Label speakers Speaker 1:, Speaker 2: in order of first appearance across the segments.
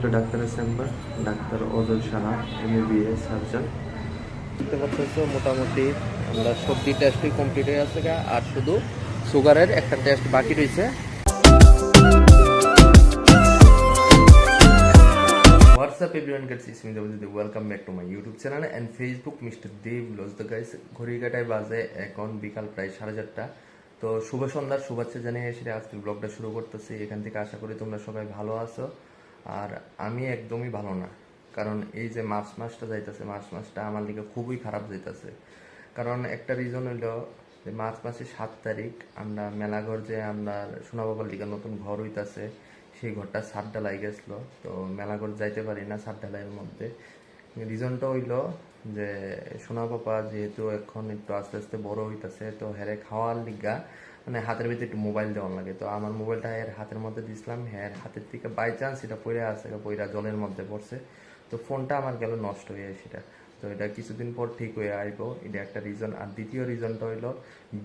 Speaker 1: Two ডাক্তারের chamber, doctor Ajay Saha, MBBS surgeon. দেখতে পাচ্ছ মোটামুটি আমরা সবজি টেস্টই কমপ্লিট হয়ে আছে, আর শুধু সুগারের একটা টেস্ট বাকি রয়েছে। What's up everyone, guys it's me Debjit, welcome back to my YouTube channel and Facebook mister Dev blogs. তো গাইস, ঘড়ির কাঁটায় বাজে এখন বিকাল প্রায় 4:30। তো শুভ সন্ধ্যার শুভেচ্ছা জানিয়ে এসে আজকের ব্লগটা শুরু করতেছি। এখান থেকে আশা করি তোমরা সবাই ভালো আছো, আর আমি একদমই ভালো না। কারণ এই যে মার্চ মাসটা যাইতেছে, মার্চ মাসটা আমার দিকে খুবই খারাপ যাইতেছে। কারণ একটা রিজন হইলো যে মার্চ মাসের 7 তারিখ আমরা মেলাঘর যে আমরা সোনাবাবার দিকে নতুন ঘর হইতাছে, সেই ঘরটা ছাদ ঢালাই গেছিলো। তো মেলাঘর যাইতে পারি না ছাদ ঢালাইয়ের মধ্যে। রিজনটা হইলো যে সোনা পাপা যেহেতু এখন একটু আস্তে আস্তে বড় হইতাছে, তো হেরে খাওয়ার লিগা মানে হাতের ভিতরে একটু মোবাইল দেওয়ার লাগে। তো আমার মোবাইলটা এর হাতের মধ্যে দিছিলাম, হ্যাঁ হাতের থেকে বাই চান্স এটা পড়ে আছে, পইরা জলের মধ্যে পড়ছে। তো ফোনটা আমার গেল নষ্ট হয়ে সেটা। তো এটা কিছুদিন পর ঠিক হয়ে আইব, এটা একটা রিজন। আর দ্বিতীয় রিজনটা হইলো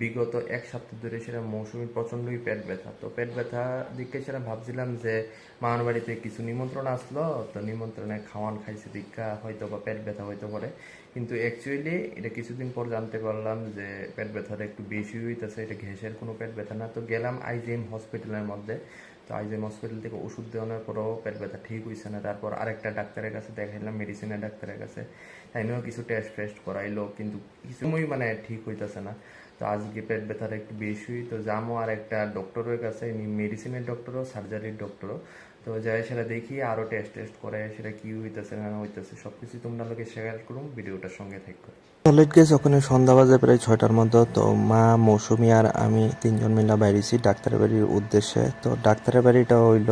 Speaker 1: বিগত এক সপ্তাহ ধরে সেটা মৌসুমীর প্রচণ্ডই পেট ব্যথা। তো পেট ব্যথা দিকে সেটা ভাবছিলাম যে মামার বাড়িতে কিছু নিমন্ত্রণ আসলো, তো নিমন্ত্রণে খাওয়ান খাইছে দীক্ষা হয়তো বা পেট ব্যথা হইতে পারে। কিন্তু অ্যাকচুয়ালি এটা কিছুদিন পর জানতে পারলাম যে পেট ব্যথাটা একটু বেশি হইতেছে, এটা ঘ্যাসের কোনো পেট ব্যথা না। তো গেলাম IGM হসপিটালের মধ্যে। তো IGM হসপিটাল থেকে ওষুধ দেওয়ানোর পরেও পেট ব্যথা ঠিক হয়েছে না। তারপর আরেকটা ডাক্তারের কাছে দেখাইলাম, মেডিসিনের ডাক্তারের কাছে। তাইনেও কিছু টেস্ট ফেস্ট করাইলো, কিন্তু কিছুই মানে ঠিক হইতেছে না। তো আজকে পেট ব্যথাটা একটু বেশি, তো যাবো আর একটা ডক্টরের কাছে, মেডিসিনের ডক্টরও সার্জারির ডক্টরও। তো যাই সেটা দেখি আরও টেস্ট করে সেটা কি হইতেছে না হইতেছে সবকিছু তোমরা লোকে শেয়ার করুন, ভিডিওটার সঙ্গে থাকো।
Speaker 2: কলেজ গেছে ওখানে সন্ধ্যা বাজে প্রায় 6টার মধ্যে। তো মা, মৌসুমি আর আমি তিনজন মিলে বাইরেছি ডাক্তারের বাড়ির উদ্দেশ্যে। তো ডাক্তারের বাড়িটা হইল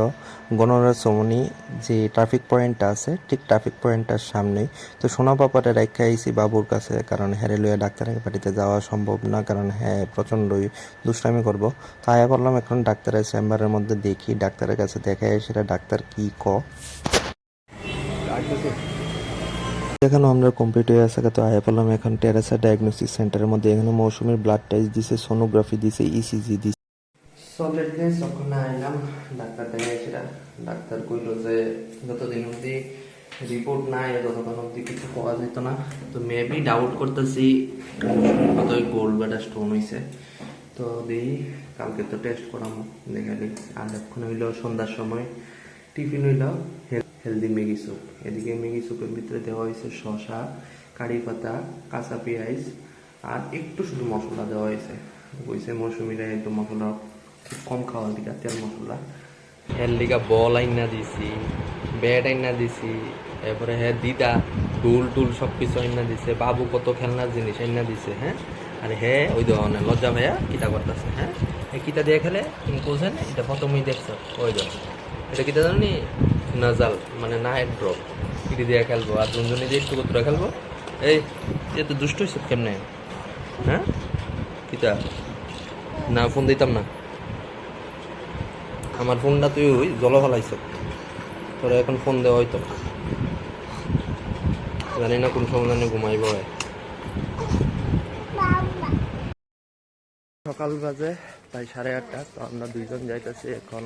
Speaker 2: গণরাজ সমনি যে ট্রাফিক পয়েন্টটা আছে, ঠিক ট্রাফিক পয়েন্টটার সামনেই। তো সোনা পাপাটা রেখে আইসি বাবুর কাছে, কারণ হ্যারে লইয়া ডাক্তারের বাড়িতে যাওয়া সম্ভব না, কারণ হ্যাঁ প্রচণ্ডই দুষ্টামি করবো। তো আয়া বললাম এখন ডাক্তারের চেম্বারের মধ্যে দেখি, ডাক্তারের কাছে দেখে সেটা ডাক্তার কি এখানে আমরা কমপ্লিট হয়ে আছে। তো আয়া বললাম এখন টেরেসা ডায়াগনোস্টিক সেন্টারের মধ্যে। এখানে মৌসুমীর ব্লাড টেস্ট দিছে, সোনোগ্রাফি দিছে, ECG দিছে।
Speaker 1: সলিড ডে যখন আইলাম ডাক্তার দেখাই সেটা, ডাক্তার কইলো যে যতদিন অবধি রিপোর্ট নাই ততক্ষণ অবধি কিছু পাওয়া যেত না। তো মেবি ডাউট করতেছি কতই গোল্ড ব্লাডার স্টোন হয়েছে। তো দিই কালকে তো টেস্ট করাম দেখালি। আর এখন হইলো সন্ধ্যার সময় টিফিন হইলো হেলদি ম্যাগি স্যুপ। এদিকে ম্যাগি স্যুপের ভিতরে দেওয়া হয়েছে শসা, কারি পাতা, কাঁচা পেঁয়াজ আর একটু শুধু মশলা দেওয়া হয়েছে। বইছে মৌসুমিরা একটু মশলা খুব কম খাওয়ার দিকে, তেল মশলা। এর লিগা বল আইনা দিছি, ব্যাট আইনা দিছি, এরপরে হ্যাঁ দিদা টুল সব কিছু আইনা দিছে। বাবু কত খেলনার জিনিস আইনা দিছে। হ্যাঁ, আর হ্যাঁ ওই ধরনের লজ্জা ভাইয়া কিতা করতেছে। হ্যাঁ, কিতা দিয়ে খেলে তুমি বলছেন, এটা প্রথমেই দেখছো। ওই ধর এটা কিতা জানি নাজাল মানে না এক ড্রপ কিটি দিয়ে খেলবো, আর দুজনে দিয়ে একটু কতটা খেলবো। এই এত দুষ্ট হয়েছে কেমনে? হ্যাঁ কিতা না ফোন দিতাম না, আমার ফোনটা তুই ওই জল ফেলাইছ, তোরা এখন ফোন দেওয়া হয়তো জানি না কোন সময় জানি ঘুমাইব। সকাল বাজে প্রায় 8:30। তো আমরা দুইজন যাইতেছি এখন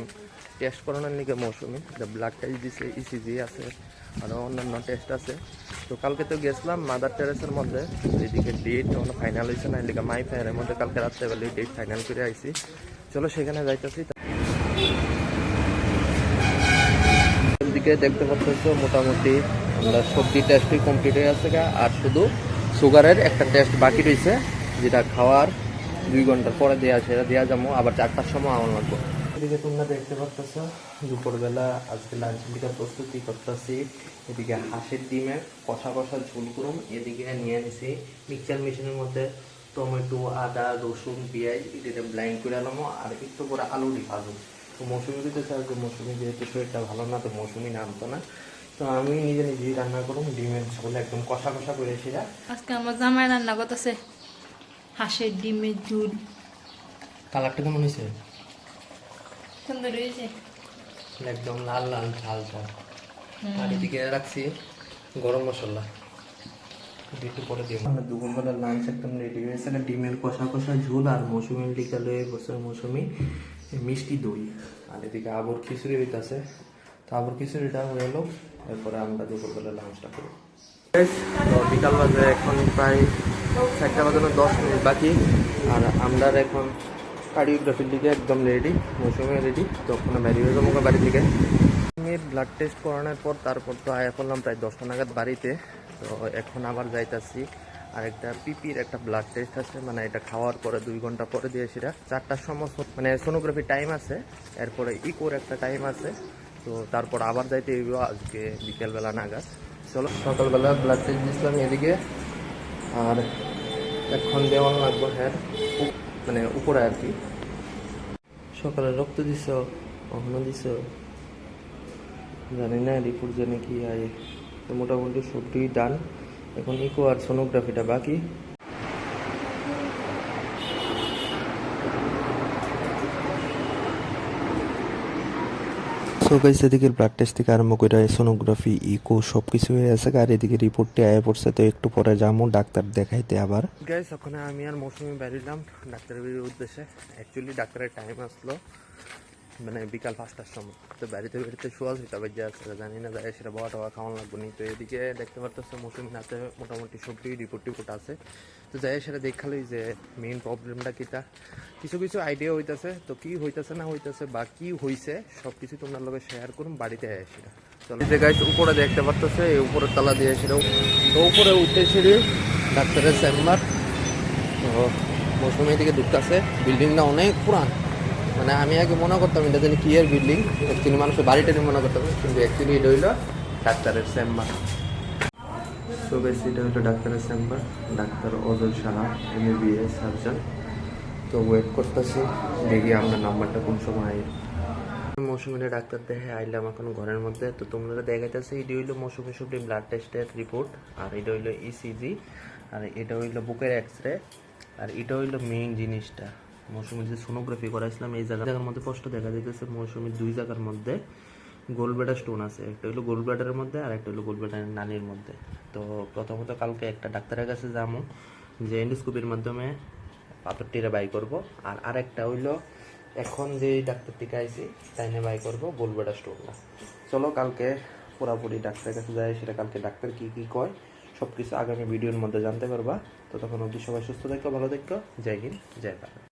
Speaker 1: টেস্ট করানোর নিকে মৌসুমি। ব্লাড টেস্ট দিছে, ECG আছে, আরও অন্যান্য টেস্ট আছে। তো কালকে তো গেছিলাম মাদার টেরেসের মধ্যে, এদিকে ডেট তখন ফাইনাল হয়েছে না, এদিকে মাই ফায়ারের মধ্যে কালকে রাত্রেবেলা ডেট ফাইনাল করে আইছি। চলো সেখানে যাইতেছি। দিকে দেখতে পাচ্ছ মোটামুটি আমরা সবজি টেস্টই কমপ্লিট হয়ে আছে, আর শুধু সুগারের একটা টেস্ট বাকি রয়েছে, যেটা খাওয়ার 2 ঘন্টা পরে দেওয়া, সেটা দেওয়া যাবো আবার 4টার সময় আমার লাগবো। এদিকে তোমরা দেখতে পাচ্ছ দুপুরবেলা আজকে লাঞ্চের দিকে প্রস্তুতি করতেছি। এদিকে হাঁসের ডিমের কষা ঝোল করুম, এদিকে নিয়ে নিছি মিক্সচার মেশিনের মধ্যে টমেটো, আদা, রসুন, পেঁয়াজ এটা ব্লাইন্ড করে আলামো, আর একটু করে আলু ভাজুন। তো মৌসুমি দিতে চাই, যে মৌসুমি যেহেতু শরীরটা ভালো না, তো মৌসুমি নামতো না। তো আমি নিজেই রান্না করুম ডিমের ঝোল, একদম কষা করে সেটা।
Speaker 3: আজকে আমার জামাই রান্না করতেছে হাঁসের ডিমের ঝোল।
Speaker 1: কালারটা কেমন হয়েছে?
Speaker 3: সুন্দর হয়েছে,
Speaker 1: একদম লাল লাল ঝাল ঝাল। আর এদিকে রাখছি গরম মশলা, একটু পরে দিয়ে। আমরা দুপুরবেলা লাঞ্চ একদম রেডি হয়েছে, ডিমের কষা ঝোল আর মৌসুমির দিকে লয়ে বসে মৌসুমি মিষ্টি দই। আর এদিকে আবর খিচুড়ি হইতেছে। তারপর খিচুড়িটা হয়ে এলো, এরপরে আমরা দুপুরবেলা লাঞ্চটা করবো। তো বিকাল বাজে এখন প্রায় 4টা বাজানো 10 মিনিট বাকি, আর আমরা এখন কার্ডিওগ্রাফির দিকে একদম রেডি, মৌসুমে রেডি। তো ওখানে বেরিয়ে হয়ে যাবো বাড়ি থেকে। ব্লাড টেস্ট করানোর পর তারপর তো আয়া করলাম প্রায় 10টা নাগাদ বাড়িতে। তো এখন আবার যাইতাছি, আর একটা পিপির একটা ব্লাড টেস্ট আছে, মানে এটা খাওয়ার পরে 2 ঘন্টা পরে দিয়ে সেটা 4টার সময়, মানে সোনোগ্রাফি টাইম আছে, এরপরে ইকোর একটা টাইম আছে। তো তারপর আবার যাইতে হইব আজকে বিকেলবেলা নাগাদ। চলো, সকালবেলা ব্লাড টেস্ট দিয়েছিলাম এদিকে, আর এখন দেওয়ান লাগবো হ্যাঁ মানে উপরে আর কি। সকালে রক্ত দিছ, কখনো দিছ জানি না, রিপোর্ট জানি কি আয়। তো মোটামুটি সবটি ডান, এখন ইকো আর সোনোগ্রাফিটা বাকি।
Speaker 2: সো গাইস, এদিকে ব্লাড টেস্ট থেকে আরম্ভ করে সোনোগ্রাফি, ইকো সব কিছু হয়ে আছে, আর এদিকে রিপোর্টটি আয়া পড়ছে। তো একটু পরে যাবো ডাক্তার দেখাইতে আবার।
Speaker 1: গাইস, ওখানে আমি আর মৌসুমি বেরিলাম ডাক্তারের বাড়ির উদ্দেশ্যে। অ্যাকচুয়ালি ডাক্তারের টাইম আসলো মানে বিকাল 5টার সময়। তো বাড়িতে শোয়া যেতে হবে, যা আছে জানি না, যাই সেটা বড় টাওয়া খাওয়ানো লাগবে নি। তো এদিকে দেখতে পারতেছে মৌসুমি হাতে মোটামুটি সবটি রিপোর্ট আছে। তো যাই সেটা দেখালোই যে মেইন প্রবলেমটা কিটা, কিছু কিছু আইডিয়া হইতেছে। তো কি হইতেছে না হইতেছে বা কি হয়েছে সব কিছু তোমার লগে শেয়ার করুন বাড়িতে সেটা। চলো, যে গাইস উপরে দেখতে পারতেছে, এই উপরের তলা দিয়ে সেটা। তো উপরে উঠতে সিঁড়ি ডাক্তারের চেম্বার। তো মৌসুমি দিকে ঢুকতেছে, বিল্ডিংটা অনেক পুরান। মানে আমি আগে মনে করতাম এটা জানি কি এর বিল্ডিং, অ্যাকচুয়ালি মানুষের বাড়িটাকে মনে করতাম, কিন্তু অ্যাকচুয়ালি এটা হইলো ডাক্তারের চেম্বার। সো বেশি এটা হলো ডাক্তারের chamber, doctor Ajay Saha, MBBS surgeon. তো ওয়েট করতেছি, দেখি আপনার নাম্বারটা কোন সময় আই। মৌসুমিটা ডাক্তার দেখে আইলাম এখন ঘরের মধ্যে। তো তোমরা দেখাইতেছে এটা হইলো মৌসুমি সবটি ব্লাড টেস্টের রিপোর্ট, আর এটা হইলো ECG, আর এটা হইলো বুকের এক্সরে, আর এটা হইলো মেইন জিনিসটা। মৌসুমির যে সোনোগ্রাফি করাইছিলাম এই জায়গার মধ্যে স্পষ্ট দেখা যাইতেছে মৌসুমির 2 জায়গার মধ্যে গোল ব্লাডার স্টোন আছে। একটা হলো গোল ব্লাডারের মধ্যে, আর একটা হলো গোল ব্লাডারের নালীর মধ্যে। তো প্রথমত কালকে একটা ডাক্তারের কাছে যাবো, যে এন্ডোস্কোপির মাধ্যমে পাথরটিরে বাই করব, আর আরেকটা হইলো এখন যে ডাক্তারটিকে আইছি তাই নিয়ে বাই করবো গোল ব্লাডার স্টোনটা। চলো কালকে পুরাপুরি ডাক্তারের কাছে যাই, সেটা কালকে ডাক্তার কি কি কয় সব কিছু আগামী ভিডিওর মধ্যে জানতে পারবা। তো তখন অবধি সবাই সুস্থ থাকো, ভালো থাকো, জয় হিন্দ, জয় ভারত।